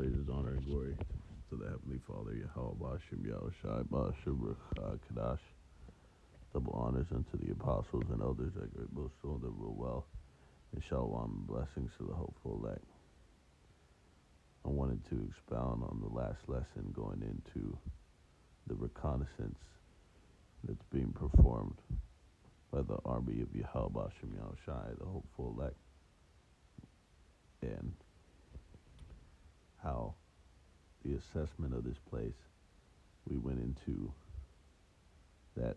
praises, honor, and glory to the Heavenly Father, Yahweh, Bashim, Yahushai, Bashim, Kadash. Double honors unto the apostles and elders that great boast soul that rule well, and shalom, blessings to the hopeful elect. I wanted to expound on the last lesson going into the reconnaissance that's being performed by the army of Yahweh, Bashim, Yahushai, the hopeful elect, and how the assessment of this place, we went into that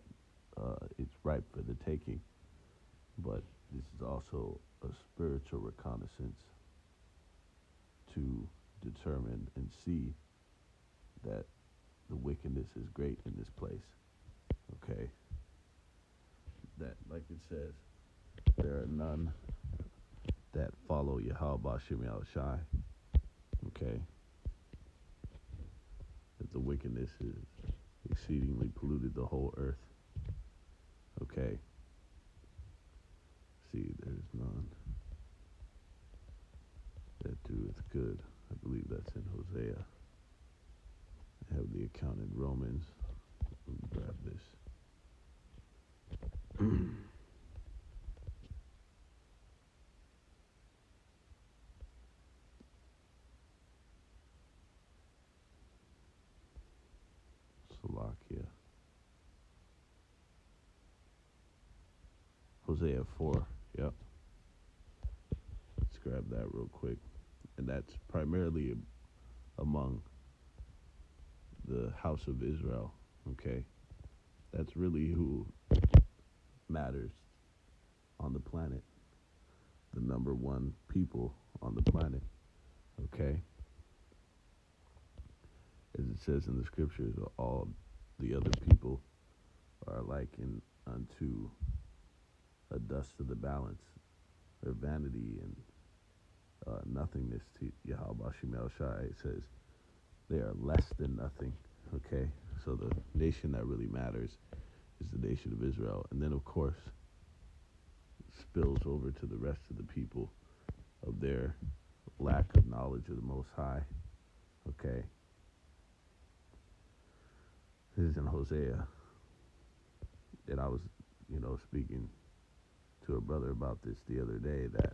it's ripe for the taking, but this is also a spiritual reconnaissance to determine and see that the wickedness is great in this place. Okay? That, like it says, there are none that follow Yahweh Bashim Yahushai. Okay? That the wickedness is exceedingly polluted the whole earth. Okay? See, there's none that doeth good. I believe that's in Hosea. I have the account in Romans. Let me grab this. Slovakia. Hosea 4. Yep. Let's grab that real quick. And that's primarily among the house of Israel. Okay? That's really who matters on the planet. The number one people on the planet. Okay? As it says in the scriptures, all the other people are likened unto a dust of the balance. Their vanity and nothingness to Yahweh Bashim Yahushai. It says they are less than nothing. Okay? So the nation that really matters is the nation of Israel. And then, of course, it spills over to the rest of the people of their lack of knowledge of the Most High. Okay? This is in Hosea. And I was, speaking to a brother about this the other day, that,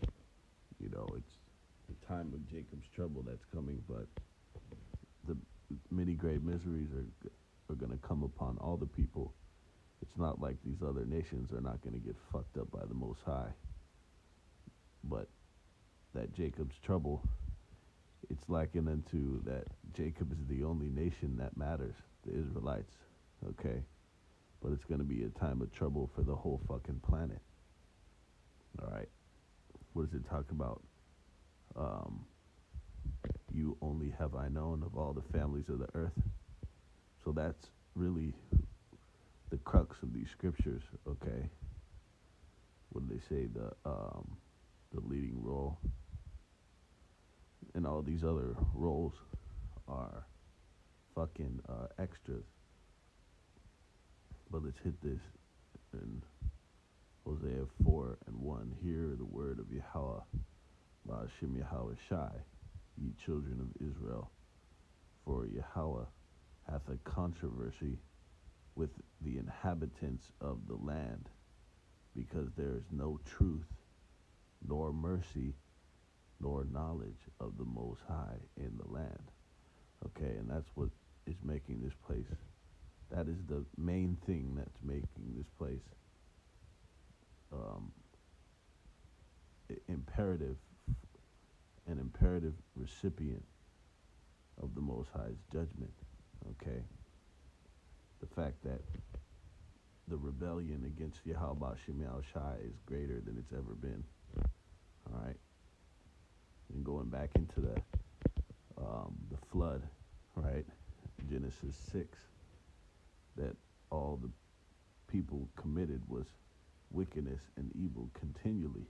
it's the time of Jacob's trouble that's coming, but the many great miseries are going to come upon all the people. It's not like these other nations are not going to get fucked up by the Most High. But that Jacob's trouble, it's likened unto that Jacob is the only nation that matters, the Israelites, okay? But it's going to be a time of trouble for the whole fucking planet. All right? What does it talk about? You only have I known of all the families of the earth. So that's really the crux of these scriptures, okay? What do they say? The leading role and all these other roles are fucking extras. But let's hit this in Hosea 4:1. Hear the word of Yahweh, Ba'ashim Yahweh Shai, ye children of Israel. For Yahweh hath a controversy with the inhabitants of the land, because there is no truth, nor mercy, nor knowledge of the Most High in the land. Okay, and that's what is making this place. That is the main thing that's making this place an imperative recipient of the Most High's judgment. Okay, the fact that the rebellion against Yahweh Bashim Yahushai is greater than it's ever been. All right, and going back into the flood, right? Genesis 6, that all the people committed was wickedness and evil continually.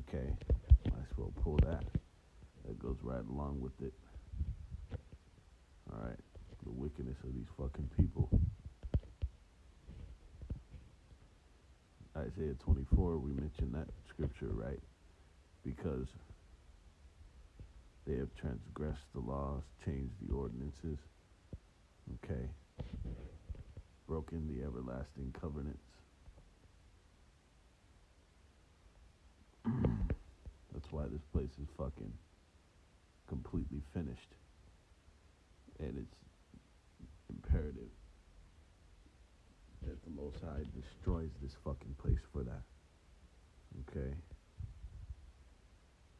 Okay, might as well pull that. That goes right along with it. All right, the wickedness of these fucking people. Isaiah 24, we mentioned that scripture, right? Because They have transgressed the laws, changed the ordinances, okay, broken the everlasting covenants. That's why this place is fucking completely finished. And it's imperative that the Most High destroys this fucking place for that. Okay?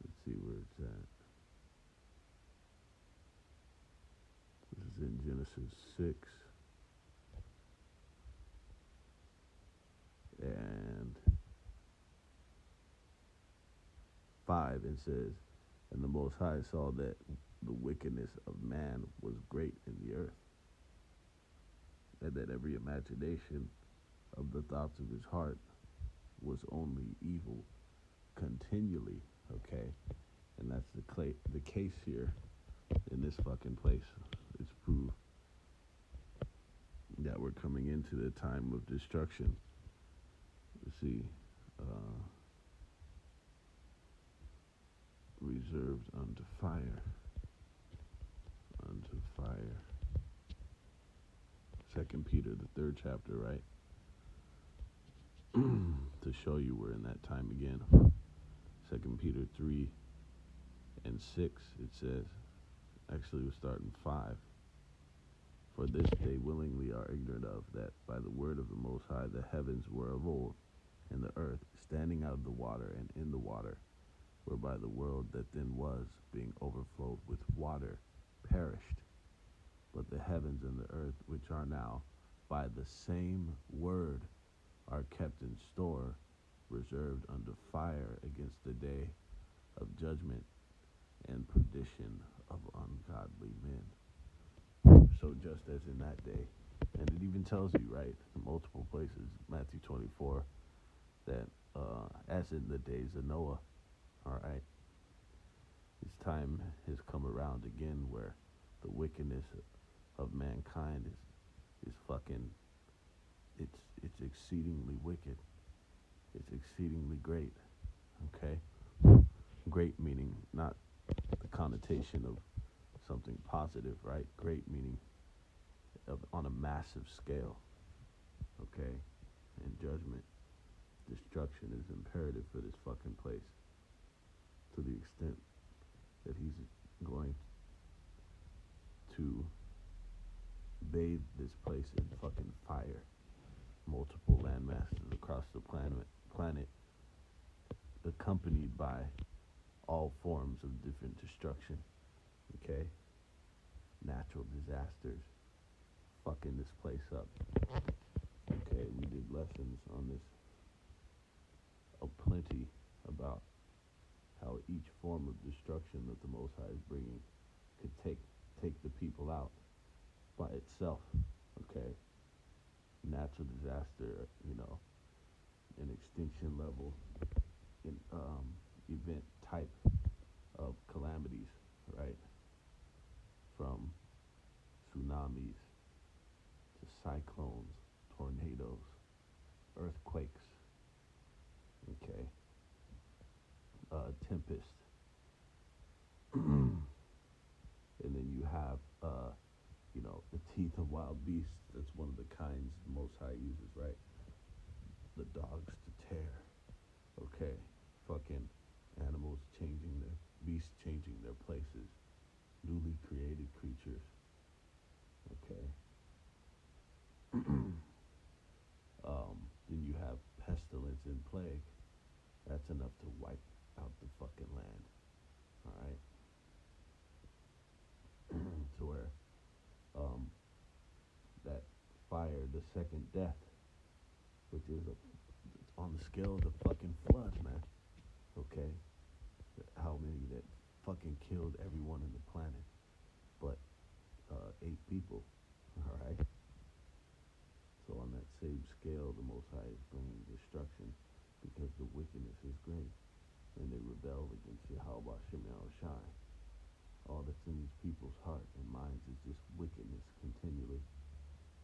Let's see where it's at. This is in Genesis 6. And 5, it says, and the Most High saw that the wickedness of man was great in the earth, and that every imagination of the thoughts of his heart was only evil continually, okay? And that's the case here in this fucking place. It's proof that we're coming into the time of destruction. Let's see, reserved unto fire. Unto fire. 2 Peter, the 3rd chapter, right? To show you we're in that time again. 2 Peter 3 and 6, it says, actually we'll start in 5. For this they willingly are ignorant of, that by the word of the Most High the heavens were of old, and the earth standing out of the water and in the water, whereby the world that then was, being overflowed with water, perished. But the heavens and the earth, which are now, by the same word, are kept in store, reserved unto fire against the day of judgment and perdition of ungodly men. So just as in that day, and it even tells you, right, in multiple places, Matthew 24, that as in the days of Noah, all right, this time has come around again where the wickedness of mankind is fucking, it's exceedingly wicked. It's exceedingly great, okay? Great meaning not the connotation of something positive, right? Great meaning on a massive scale, okay? And judgment, destruction is imperative for this fucking place, to the extent that he's going to bathe this place in fucking fire. Multiple land masses across the planet, accompanied by all forms of different destruction, okay? Natural disasters, fucking this place up. Okay, we did lessons on this plenty about how each form of destruction that the Most High is bringing could take the people out by itself, okay? Natural disaster, an extinction level, an event type of calamities, right? From tsunamis to cyclones, tornadoes, earthquakes, okay, tempest. And then you have, the teeth of wild beasts. That's one of the kinds the Most High uses, right? The dogs to tear, okay? Fucking animals changing beasts changing their places, newly created creatures, okay? Then you have pestilence and plague. That's enough to wipe out the fucking land, all right? To where that fire, the second death, which is on the scale of the fucking flood, man, okay? How many that fucking killed everyone in the planet but 8 people, all right? So on that same scale, the Most High is bringing destruction because the wickedness is great, and they rebelled against Yahweh Shem Shai. All that's in these people's heart and minds is just wickedness continually.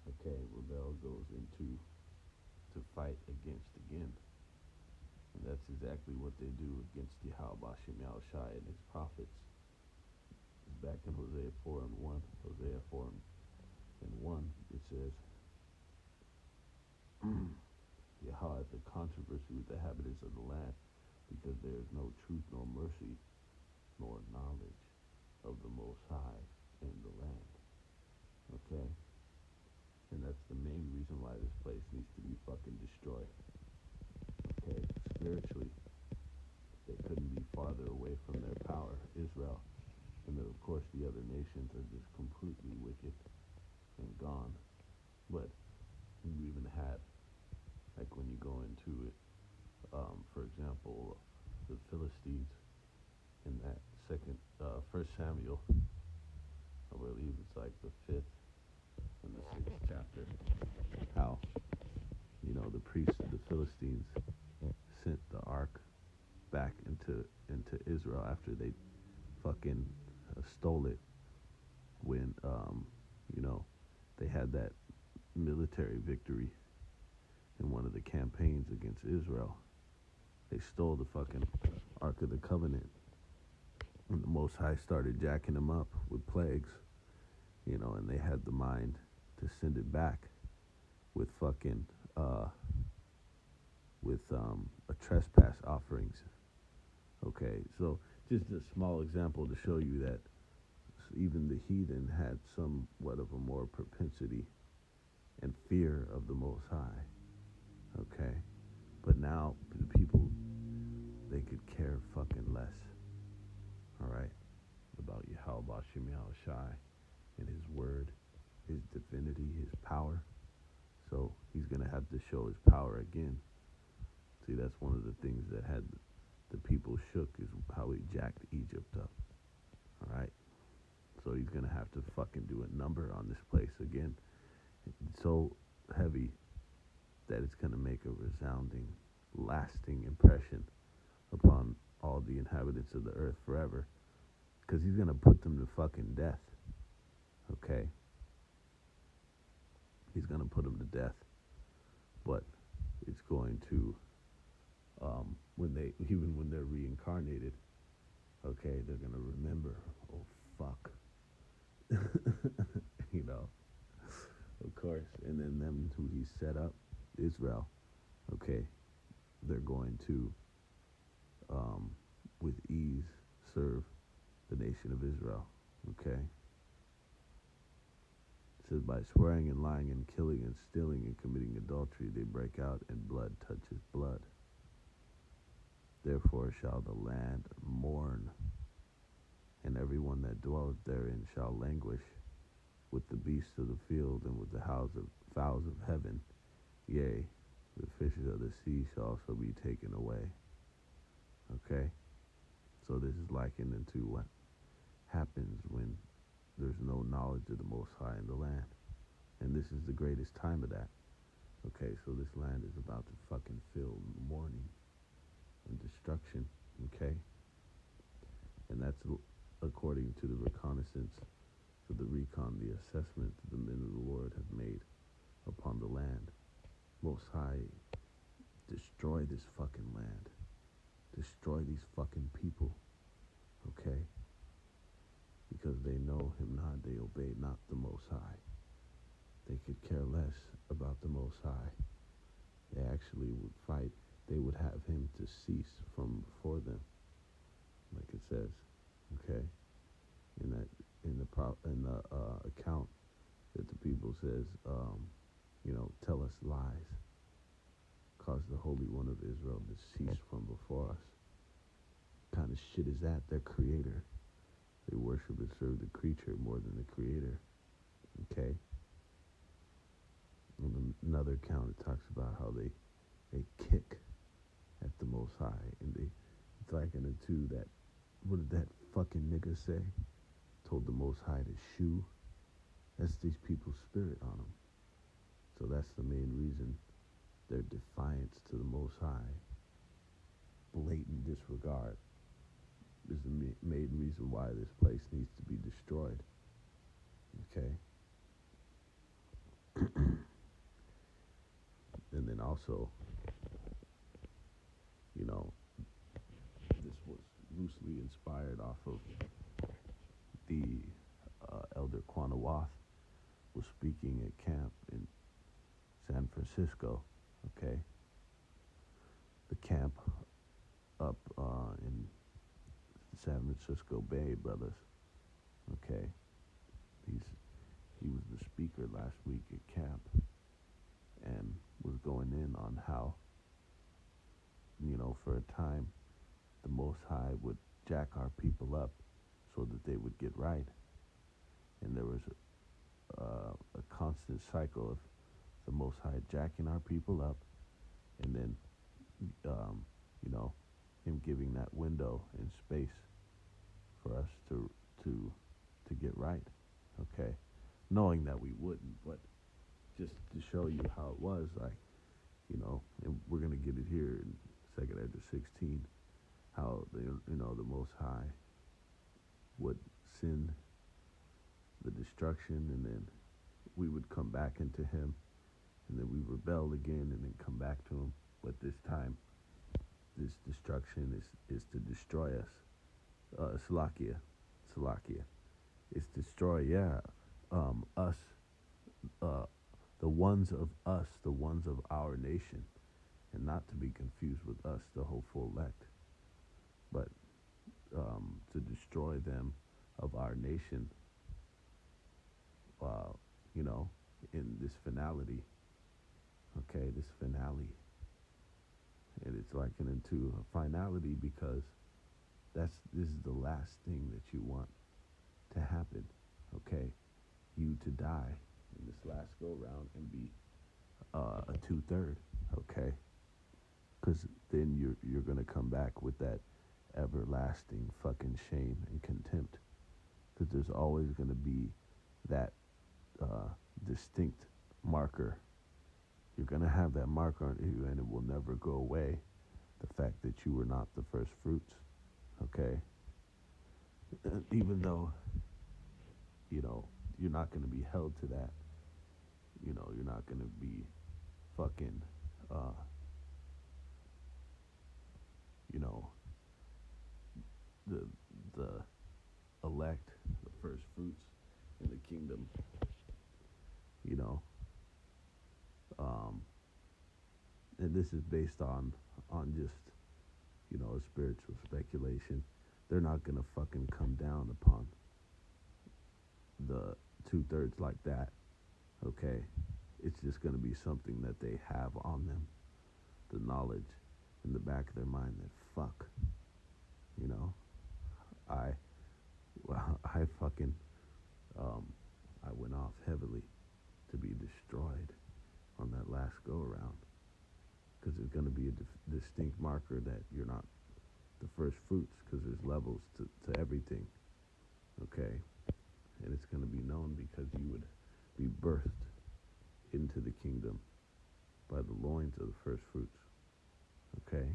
Okay, rebel goes into to fight against again. And that's exactly what they do against Yahweh Shem Shai and his prophets. back in Hosea 4 and 1, Hosea 4 and 1, it says, Yahweh hath a controversy with the inhabitants of the land, because there is no truth nor mercy nor knowledge of the Most High in the land. Okay? And that's the main reason why this place needs to be fucking destroyed. Okay? Spiritually, they couldn't be farther away from their power, Israel. And then, of course, the other nations are just completely wicked and gone. But you even had, like when you go into it, for example, the Philistines in that First Samuel, I believe it's like the 5th and the 6th chapter, how, the priests of the Philistines sent the ark back into Israel after they fucking stole it when, they had that military victory in one of the campaigns against Israel. They stole the fucking Ark of the Covenant. And the Most High started jacking them up with plagues, and they had the mind to send it back with fucking, a trespass offerings. Okay, so just a small example to show you that even the heathen had somewhat of a more propensity and fear of the Most High. Okay, but now the people, they could care fucking less. All right, about Yahweh Bashim Yahushai and his word, his divinity, his power. So he's going to have to show his power again. See, that's one of the things that had the people shook, is how he jacked Egypt up. All right, so he's going to have to fucking do a number on this place again. It's so heavy that it's going to make a resounding, lasting impression upon all the inhabitants of the earth forever, because he's going to put them to fucking death. Okay, he's going to put them to death, but it's going to, when they're reincarnated, okay, they're going to remember, oh fuck, of course. And then them who he set up, Israel, okay, they're going to, with ease, serve the nation of Israel. Okay, it says, by swearing and lying and killing and stealing and committing adultery, they break out, and blood touches blood. Therefore shall the land mourn, and everyone that dwelleth therein shall languish, with the beasts of the field and with the fowls of heaven. Yea, the fishes of the sea shall also be taken away. Okay? So this is likened into what happens when there's no knowledge of the Most High in the land. And this is the greatest time of that. Okay, so this land is about to fucking feel mourning and destruction. Okay? And that's according to the reconnaissance, to the assessment that the men of the Lord have made upon the land. Most High, destroy this fucking land. Destroy these fucking people. Okay? Because they know him not, they obey not the Most High. They could care less about the Most High. They actually would fight. They would have him to cease from before them, like it says. Okay? In the account that the people says, tell us lies, cause the Holy One of Israel to cease from before us. What kind of shit is that? Their creator. They worship and serve the creature more than the creator. Okay? In another account, it talks about how they kick at the Most High, and it's likened to that. What did that fucking nigga say? Told the Most High to shoo. That's these people's spirit on them. So that's the main reason, their defiance to the Most High, blatant disregard, is the main reason why this place needs to be destroyed. Okay? And then also, this was loosely inspired off of the speaking at camp in San Francisco. Okay, the camp up in San Francisco Bay, brothers. Okay, he's he was the speaker last week at camp and was going in on how, for a time, the Most High would jack our people up so that they would get right. And there was a constant cycle of the Most High jacking our people up, and then, him giving that window and space for us to get right. Okay, knowing that we wouldn't, but just to show you how it was, like, and we're gonna get it here in 2nd Ezra 16, how the Most High would send the destruction, and then we would come back into Him, and then we rebel again, and then come back to Him. But this time, this destruction is to destroy us. Salakia, it's destroy, us, the ones of us, the ones of our nation, and not to be confused with us, the hopeful elect, but to destroy them of our nation, in this finality. Okay, this finale. And it's likened into a finality because this is the last thing that you want to happen. Okay, you to die in this last go round and be a 2/3. Okay, because then you're gonna come back with that everlasting fucking shame and contempt. Because there's always gonna be that distinct marker. You're gonna have that marker on you, and it will never go away. The fact that you were not the first fruits. Okay, even though you're not gonna be held to that. You're not gonna be fucking the elect, the first fruits in the kingdom, and this is based on just a spiritual speculation. They're not gonna fucking come down upon the 2/3 like that. Okay, it's just gonna be something that they have on them, the knowledge in the back of their mind that fuck, I fucking I went off heavily to be destroyed on that last go around, because it's going to be a distinct marker that you're not the first fruits, because there's levels to everything. Okay, and it's going to be known because you would be birthed into the kingdom by the loins of the first fruits. Okay,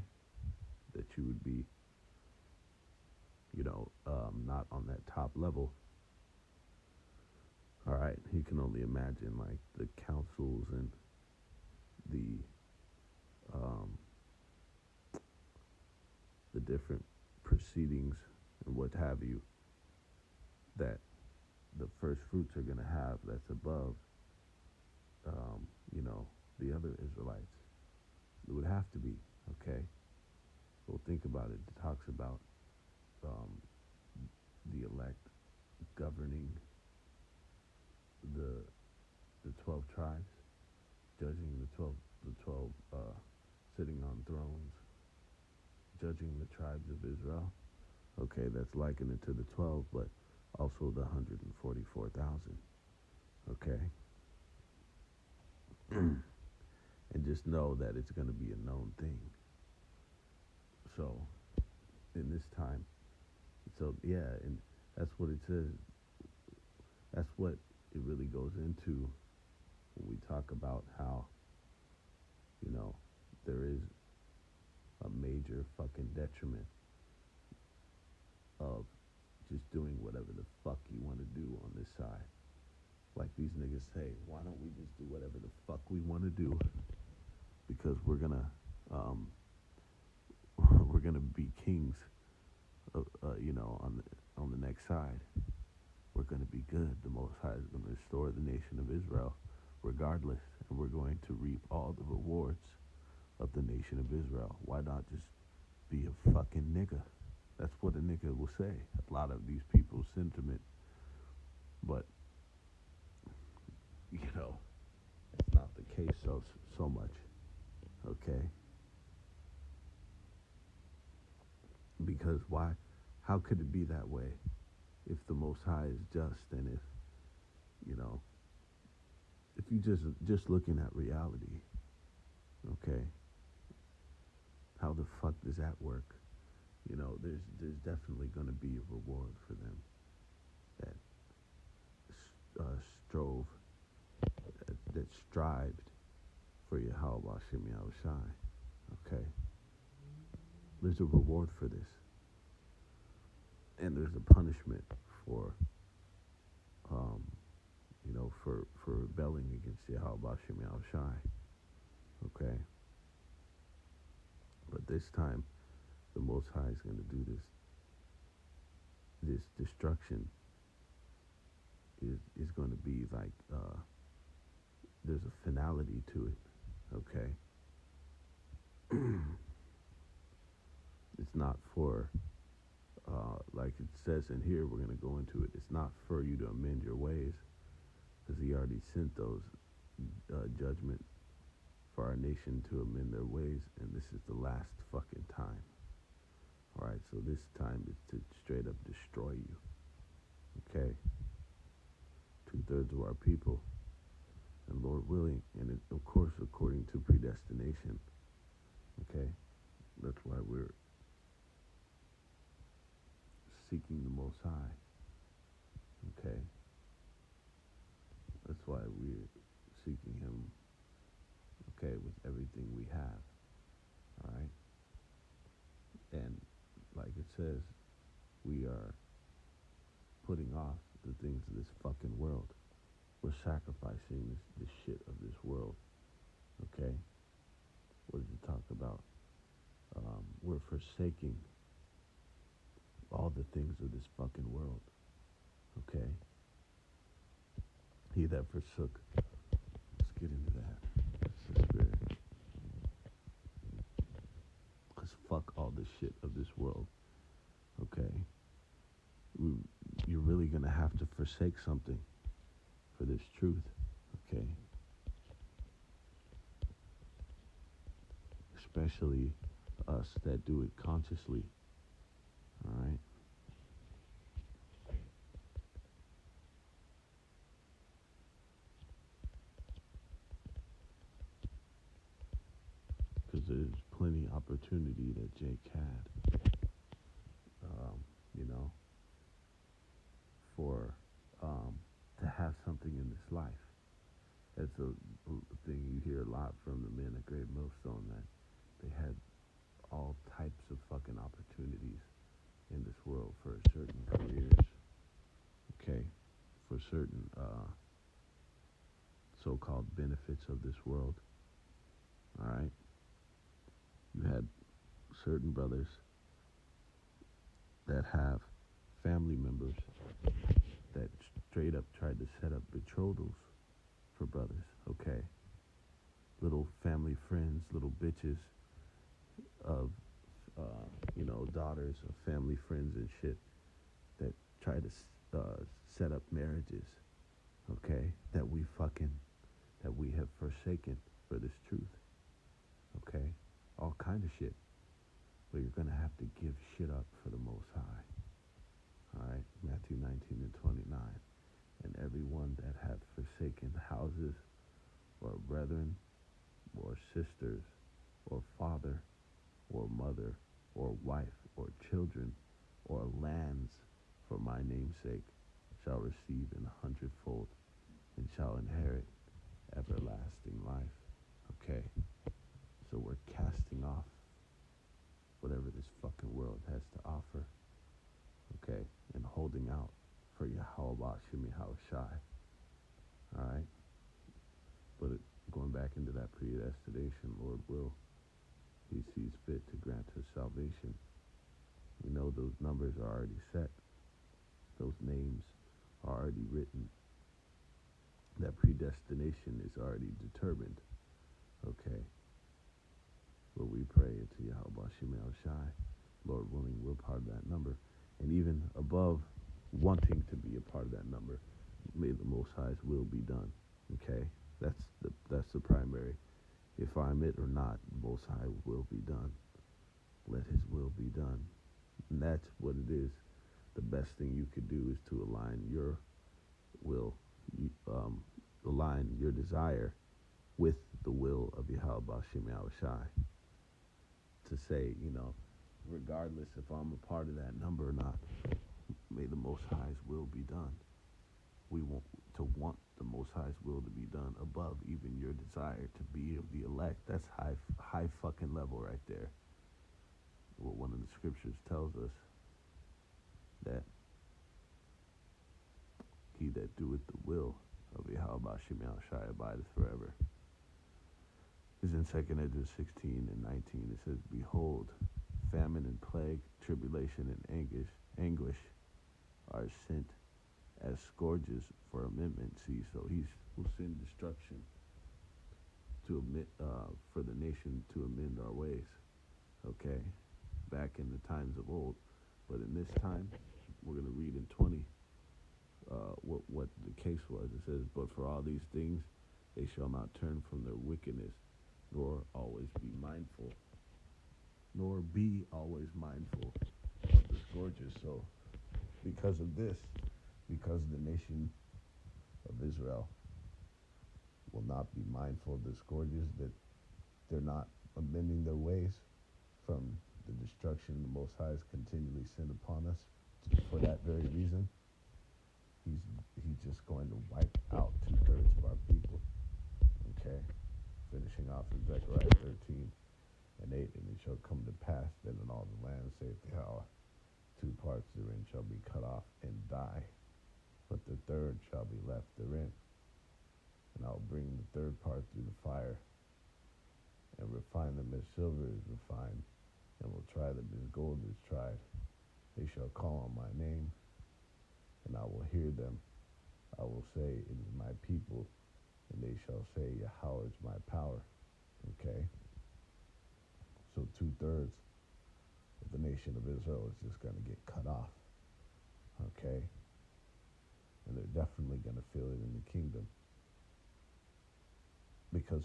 that you would be not on that top level. All right, you can only imagine like the councils and the different proceedings and what have you that the first fruits are going to have that's above the other Israelites. It would have to be, okay? Well, think about it. It talks about the elect governing the 12 tribes, judging the 12 sitting on thrones, judging the tribes of Israel. Okay, that's likened to the 12, but also the 144,000. Okay? And just know that it's going to be a known thing. So, in this time, and that's what it says. That's what it really goes into when we talk about how, there is a major fucking detriment of just doing whatever the fuck you want to do on this side. Like these niggas say, why don't we just do whatever the fuck we want to do? Because we're gonna be kings, on the next side. We're gonna be good. that the Most High is going to restore the nation of Israel regardless, and we're going to reap all the rewards of the nation of Israel. Why not just be a fucking nigga? That's what a nigga will say. A lot of these people's sentiment, but you know, it's not the case so much. Okay? Because why? How could it be that way if the Most High is just, and if, you know, if you just looking at reality, okay? How the fuck does that work? You know, there's definitely going to be a reward for them that strove, that strived for Yahweh Shem Yahushai. Okay? There's a reward for this. And there's a punishment for, you know, for rebelling against Yahweh Shem Yahushai. Okay? But this time, the Most High is going to do this destruction is going to be like, there's a finality to it, okay? It's not for, like it says in here, we're going to go into it, it's not for you to amend your ways, because he already sent those judgment for our nation to amend their ways, and this is the last fucking time. All right, so this time is to straight up destroy you. Okay? 2/3 of our people, and Lord willing, and it, of course, according to predestination. Okay? That's why we're seeking the Most High. Okay? That's why we're seeking Him, okay, with everything we have. All right? And like it says, we are putting off the things of this fucking world. We're sacrificing this shit of this world. Okay? What does it talk about? We're forsaking all the things of this fucking world. Okay? He that forsook. Let's get into that. That's the spirit. Because fuck all this shit of this world. Okay? You're really going to have to forsake something for this truth. Okay? Especially us that do it consciously. All right? Because there's plenty opportunity that Jake had, you know, for to have something in this life. That's a thing you hear a lot from the men at Great Millstone, that they had all types of fucking opportunities in this world for certain careers, okay, for certain so-called benefits of this world. All right? You had certain brothers that have family members that straight up tried to set up betrothals for brothers, okay? Little family friends, little bitches of, you know, daughters of family friends and shit that try to set up marriages, okay? That we have forsaken for this truth, okay? All kind of shit. But you're going to have to give shit up for the Most High. All right, Matthew 19 and 29. And everyone that hath forsaken houses, or brethren, or sisters, or father, or mother, or wife, or children, or lands, for my name's sake, shall receive an 100-fold, and shall inherit everlasting life. Okay? So we're casting off whatever this fucking world has to offer, okay, and holding out for Yahweh Shem Yahushai. All right? But going back into that predestination, Lord will, He sees fit to grant us salvation. We know those numbers are already set. Those names are already written, that predestination is already determined. Okay, but we pray into Yahweh Shemel Shai. Lord willing, we're part of that number. And even above wanting to be a part of that number, may the Most High's will be done. Okay, that's the primary. If I'm it or not, the Most High will be done. Let His will be done, and that's what it is. The best thing you could do is to align your will, align your desire with the will of Yahweh Shem Shai. To say, regardless if I'm a part of that number or not, may the Most High's will be done. We want to want the Most High's will to be done above even your desire to be of the elect. That's high fucking level right there. Well, one of the scriptures tells us that he that doeth the will of Yahweh Shem Shai abideth forever. Is in 2nd Ezra 16 and 19. It says, behold, famine and plague, tribulation and anguish are sent as scourges for amendment. See, so he will send destruction to for the nation to amend our ways. Okay, back in the times of old, but in this time, we're going to read in 20 what the case was. It says, but for all these things, they shall not turn from their wickedness, nor be always mindful of the scourges. So, because of this, because the nation of Israel will not be mindful of the scourges, that they're not amending their ways from the destruction the Most High is continually sent upon us. For that very reason, he's just going to wipe out 2/3 of our people. Okay, finishing off in Zechariah 13 and 8, and it shall come to pass that in all the land, saith Yahweh, 2 parts therein shall be cut off and die, but the third shall be left therein. And I'll bring the third part through the fire, and refine them as silver is refined, and will try them as gold is tried. They shall call on my name, and I will hear them. I will say, it is my people, and they shall say, Yahweh is my power. Okay? So 2/3 of the nation of Israel is just going to get cut off. Okay? And they're definitely going to feel it in the kingdom. Because,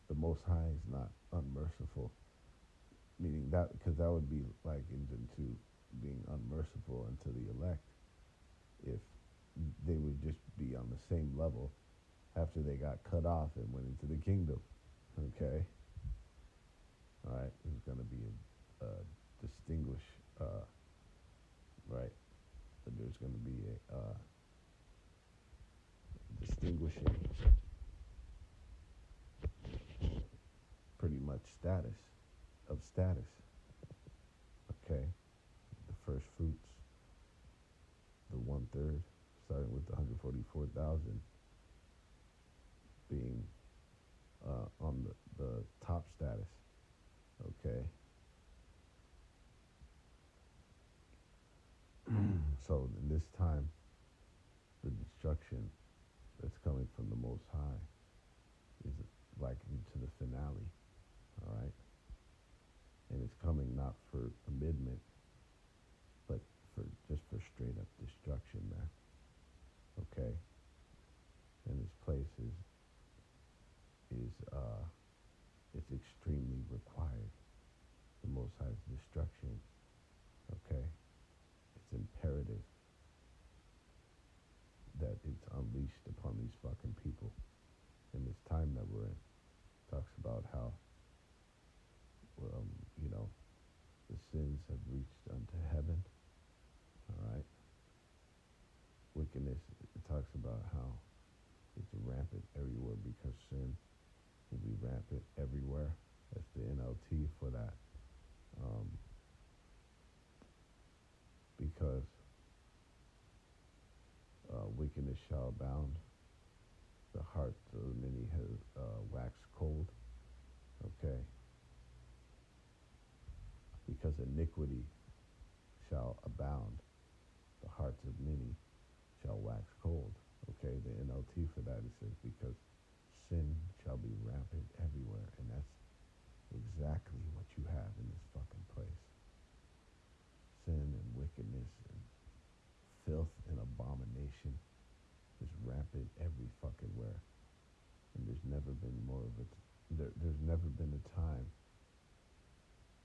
the Most High is not unmerciful. Meaning that, because that would be like into being unmerciful unto the elect if they would just be on the same level after they got cut off and went into the kingdom. Okay? All right? There's going to be a right? But there's going to be a distinguishing pretty much status. Okay? The first fruits, the 1/3, starting with the 144,000 being on the top status. Okay? So in this time, the destruction that's coming from the Most High is like into the finale. All right? And it's coming not for amendment, but for straight up destruction, man. Okay? And this place is it's extremely required. The Most High's destruction. Okay? It's imperative that it's unleashed upon these fucking people in this time that we're in. Talks about how the sins have reached unto heaven. All right? Wickedness, it talks about how it's rampant everywhere because sin will be rampant everywhere. That's the NLT for that. Because wickedness shall abound, the hearts of many has waxed cold. Okay? Because iniquity shall abound, the hearts of many shall wax wax cold. Okay, the NLT for that it says because sin shall be rampant everywhere, and that's exactly what you have in this fucking place. Sin and wickedness and filth and abomination is rampant every fucking where. And there's never been more of it. There's never been a time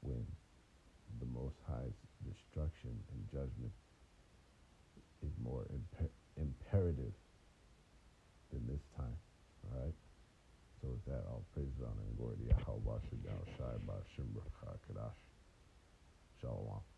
when the Most High's destruction and judgment is more imperative than this time. All right. So with that, I'll praise on and glory to Yahweh Shai Ba Shim Kadash. Shalom.